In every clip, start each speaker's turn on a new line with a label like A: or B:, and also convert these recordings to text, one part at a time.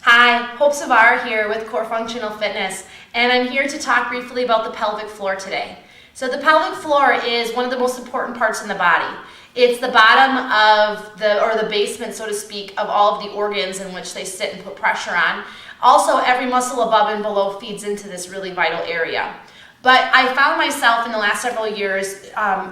A: Hi, Hope Zvara here with Core Functional Fitness, and I'm here to talk briefly about the pelvic floor today. So the pelvic floor is one of the most important parts in the body. It's the bottom of the basement, so to speak, of all of the organs in which they sit and put pressure on. Also, every muscle above and below feeds into this really vital area. But I found myself in the last several years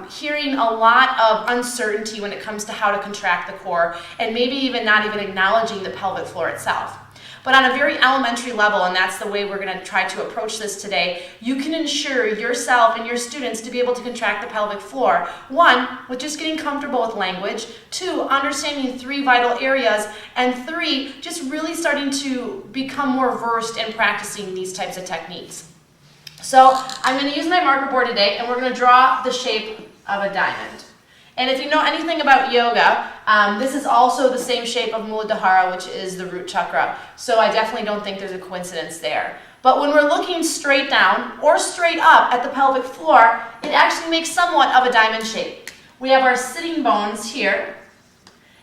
A: hearing a lot of uncertainty when it comes to how to contract the core, and maybe even not even acknowledging the pelvic floor itself. But on a very elementary level, and that's the way we're going to try to approach this today, you can ensure yourself and your students to be able to contract the pelvic floor. One, with just getting comfortable with language. Two, understanding three vital areas. And three, just really starting to become more versed in practicing these types of techniques. So I'm going to use my marker board today, and we're going to draw the shape of a diamond. And if you know anything about yoga, this is also the same shape of Muladhara, which is the root chakra. So I definitely don't think there's a coincidence there. But when we're looking straight down or straight up at the pelvic floor, it actually makes somewhat of a diamond shape. We have our sitting bones here,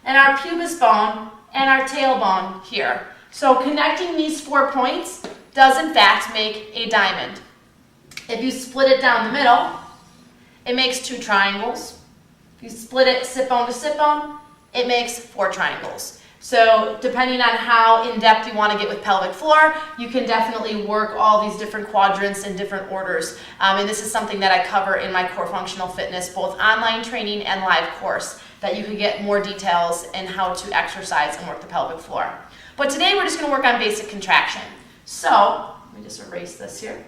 A: and our pubis bone, and our tailbone here. So connecting these 4 points does in fact make a diamond. If you split it down the middle, it makes 2 triangles. If you split it sit bone to sit bone, it makes 4 triangles. So depending on how in-depth you want to get with pelvic floor, you can definitely work all these different quadrants in different orders. And this is something that I cover in my Core Functional Fitness, both online training and live course, that you can get more details in how to exercise and work the pelvic floor. But today we're just going to work on basic contraction. So let me just erase this here.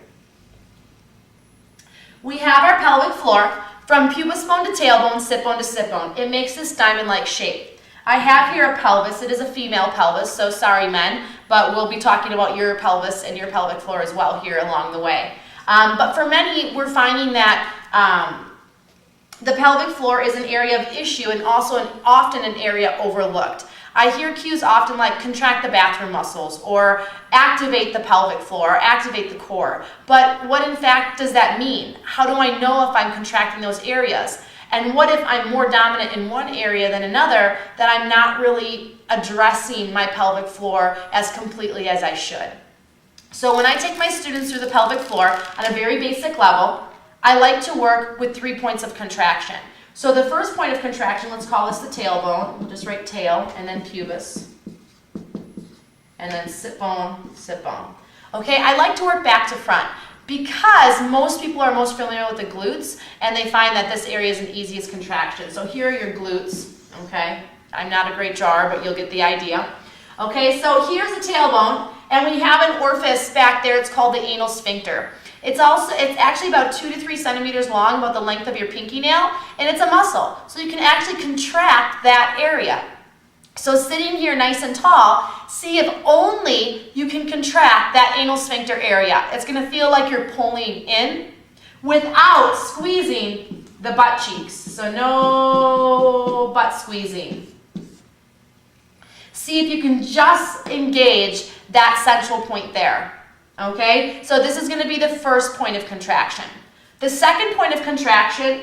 A: We have our pelvic floor. From pubis bone to tailbone, sit bone to sit bone. It makes this diamond-like shape. I have here a pelvis. It is a female pelvis, so sorry men, but we'll be talking about your pelvis and your pelvic floor as well here along the way. But for many, we're finding that the pelvic floor is an area of issue and also often an area overlooked. I hear cues often like contract the bathroom muscles or activate the pelvic floor, or activate the core. But what in fact does that mean? How do I know if I'm contracting those areas? And what if I'm more dominant in one area than another, that I'm not really addressing my pelvic floor as completely as I should? So when I take my students through the pelvic floor on a very basic level, I like to work with 3 points of contraction. So the first point of contraction, let's call this the tailbone. We'll just write tail, and then pubis, and then sit bone, sit bone. Okay, I like to work back to front because most people are most familiar with the glutes, and they find that this area is an easiest contraction. So here are your glutes, okay? I'm not a great drawer, but you'll get the idea. Okay, so here's the tailbone, and we have an orifice back there. It's called the anal sphincter. It's actually about 2 to 3 centimeters long, about the length of your pinky nail, and it's a muscle. So you can actually contract that area. So sitting here nice and tall, see if only you can contract that anal sphincter area. It's going to feel like you're pulling in without squeezing the butt cheeks. So no butt squeezing. See if you can just engage that central point there. Okay, so this is going to be the first point of contraction. The second point of contraction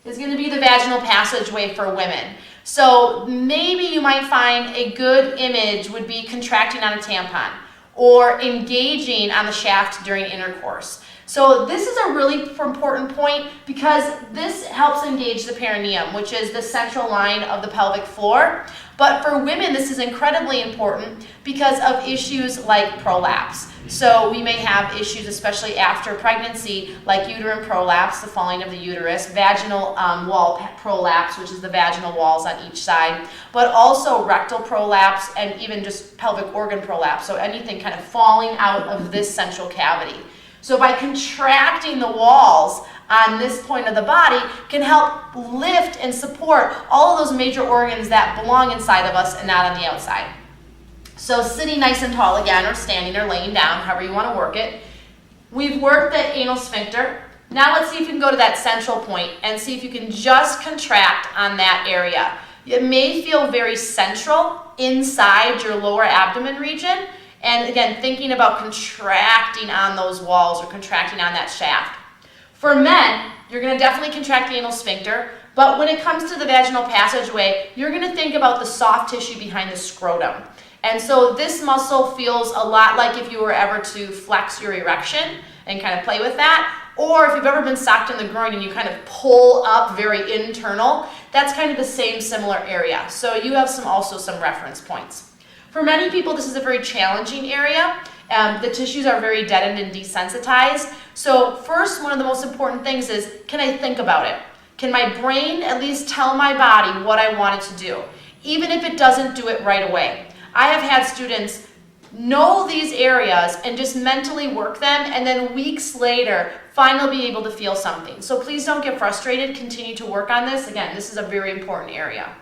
A: is going to be the vaginal passageway for women. So maybe you might find a good image would be contracting on a tampon or engaging on the shaft during intercourse. So this is a really important point because this helps engage the perineum, which is the central line of the pelvic floor. But for women, this is incredibly important because of issues like prolapse. So we may have issues, especially after pregnancy, like uterine prolapse, the falling of the uterus, vaginal wall prolapse, which is the vaginal walls on each side, but also rectal prolapse and even just pelvic organ prolapse. So anything kind of falling out of this central cavity. So by contracting the walls on this point of the body can help lift and support all of those major organs that belong inside of us and not on the outside. So sitting nice and tall again, or standing or laying down, however you want to work it. We've worked the anal sphincter. Now let's see if you can go to that central point and see if you can just contract on that area. It may feel very central inside your lower abdomen region. And again, thinking about contracting on those walls or contracting on that shaft. For men, you're going to definitely contract the anal sphincter, but when it comes to the vaginal passageway, you're going to think about the soft tissue behind the scrotum. And so this muscle feels a lot like if you were ever to flex your erection and kind of play with that, or if you've ever been socked in the groin and you kind of pull up very internal, that's kind of the same similar area. So you have also some reference points. For many people, this is a very challenging area. The tissues are very deadened and desensitized. So first, one of the most important things is, can I think about it? Can my brain at least tell my body what I want it to do, even if it doesn't do it right away? I have had students know these areas and just mentally work them, and then weeks later finally be able to feel something. So please don't get frustrated. Continue to work on this. Again, this is a very important area.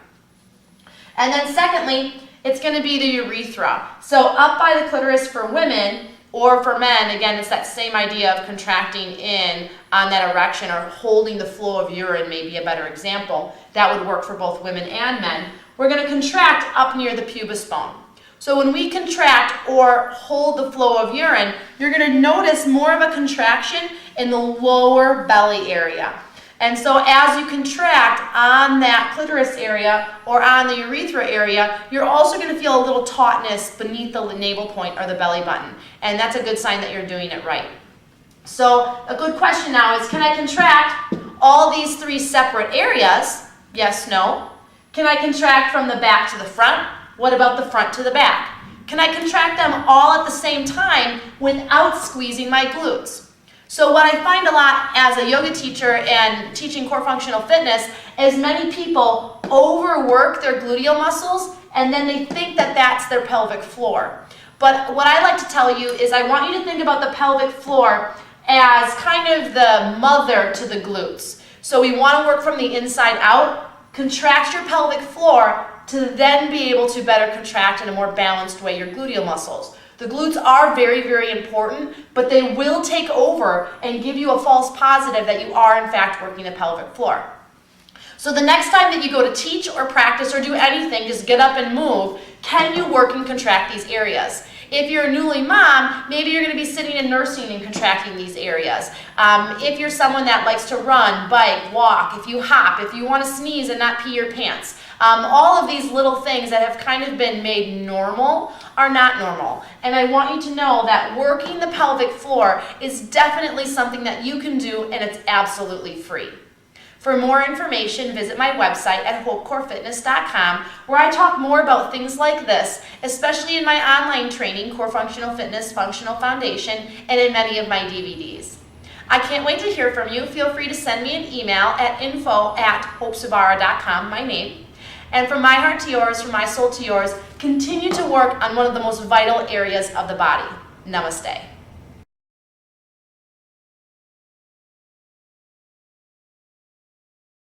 A: And then secondly, it's going to be the urethra. So up by the clitoris for women, or for men, again, it's that same idea of contracting in on that erection, or holding the flow of urine, maybe a better example. That would work for both women and men. We're going to contract up near the pubis bone. So when we contract or hold the flow of urine, you're going to notice more of a contraction in the lower belly area. And so as you contract on that clitoris area or on the urethra area, you're also going to feel a little tautness beneath the navel point or the belly button. And that's a good sign that you're doing it right. So a good question now is, can I contract all these three separate areas? Yes, no. Can I contract from the back to the front? What about the front to the back? Can I contract them all at the same time without squeezing my glutes? So what I find a lot as a yoga teacher and teaching core functional fitness is many people overwork their gluteal muscles and then they think that that's their pelvic floor. But what I like to tell you is I want you to think about the pelvic floor as kind of the mother to the glutes. So we want to work from the inside out, contract your pelvic floor to then be able to better contract in a more balanced way your gluteal muscles. The glutes are very, very important, but they will take over and give you a false positive that you are in fact working the pelvic floor. So the next time that you go to teach or practice or do anything, just get up and move, can you work and contract these areas? If you're a newly mom, maybe you're going to be sitting and nursing and contracting these areas. If you're someone that likes to run, bike, walk, if you hop, if you want to sneeze and not pee your pants, all of these little things that have kind of been made normal are not normal. And I want you to know that working the pelvic floor is definitely something that you can do, and it's absolutely free. For more information, visit my website at hopecorefitness.com, where I talk more about things like this, especially in my online training, Core Functional Fitness Functional Foundation, and in many of my DVDs. I can't wait to hear from you. Feel free to send me an email at info@hopezvara.com, my name. And from my heart to yours, from my soul to yours, continue to work on one of the most vital areas of the body. Namaste.